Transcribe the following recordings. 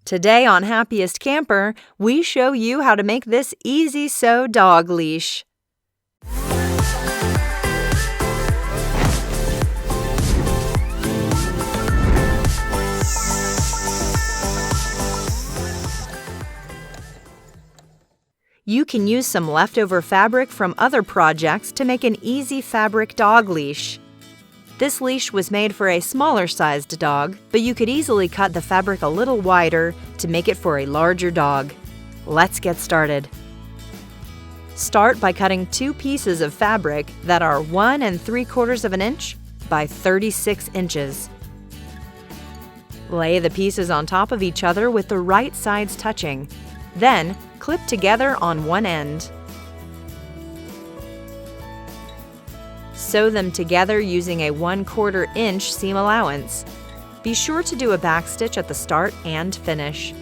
Today on Happiest Camper, we show you how to make this easy sew dog leash. You can use some leftover fabric from other projects to make an easy fabric dog leash. This leash was made for a smaller-sized dog, but you could easily cut the fabric a little wider to make it for a larger dog. Let's get started. Start by cutting 2 pieces of fabric that are 1 3/4 inch by 36 inches. Lay the pieces on top of each other with the right sides touching. Then, clip together on one end. Sew them together using a 1/4 inch seam allowance. Be sure to do a backstitch at the start and finish.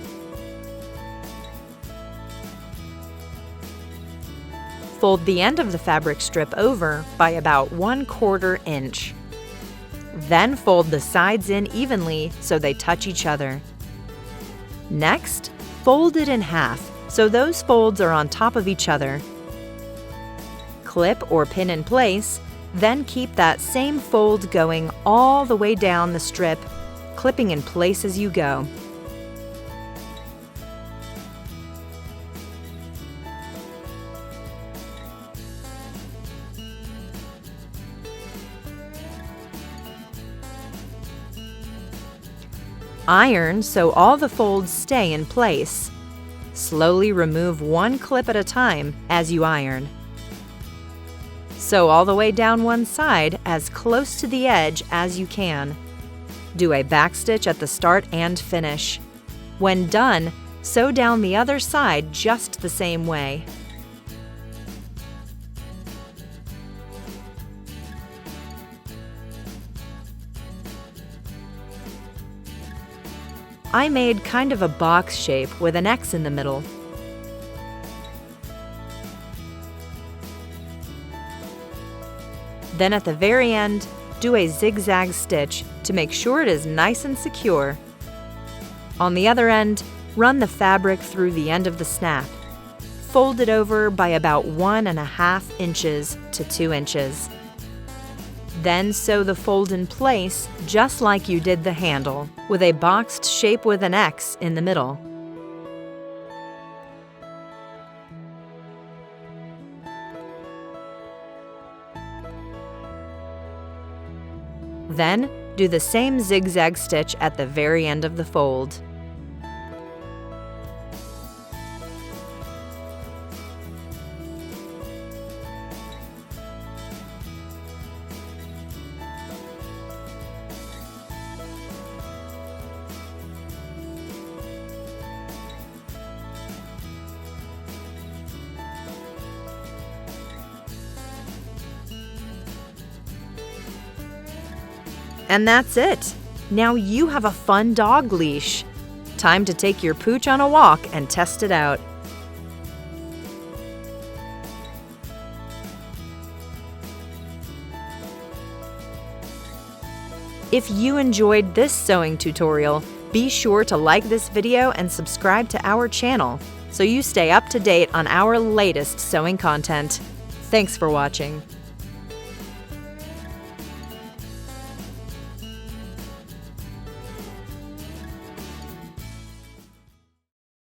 Fold the end of the fabric strip over by about 1/4 inch. Then fold the sides in evenly so they touch each other. Next, fold it in half so those folds are on top of each other. Clip or pin in place. Then keep that same fold going all the way down the strip, clipping in place as you go. Iron so all the folds stay in place. Slowly remove one clip at a time as you iron. Sew all the way down one side as close to the edge as you can. Do a backstitch at the start and finish. When done, sew down the other side just the same way. I made kind of a box shape with an X in the middle. Then at the very end, do a zigzag stitch to make sure it is nice and secure. On the other end, run the fabric through the end of the snap. Fold it over by about 1.5 inches to 2 inches. Then sew the fold in place just like you did the handle, with a boxed shape with an X in the middle. Then, do the same zigzag stitch at the very end of the fold. And that's it! Now you have a fun dog leash. Time to take your pooch on a walk and test it out. If you enjoyed this sewing tutorial, be sure to like this video and subscribe to our channel so you stay up to date on our latest sewing content. Thanks for watching.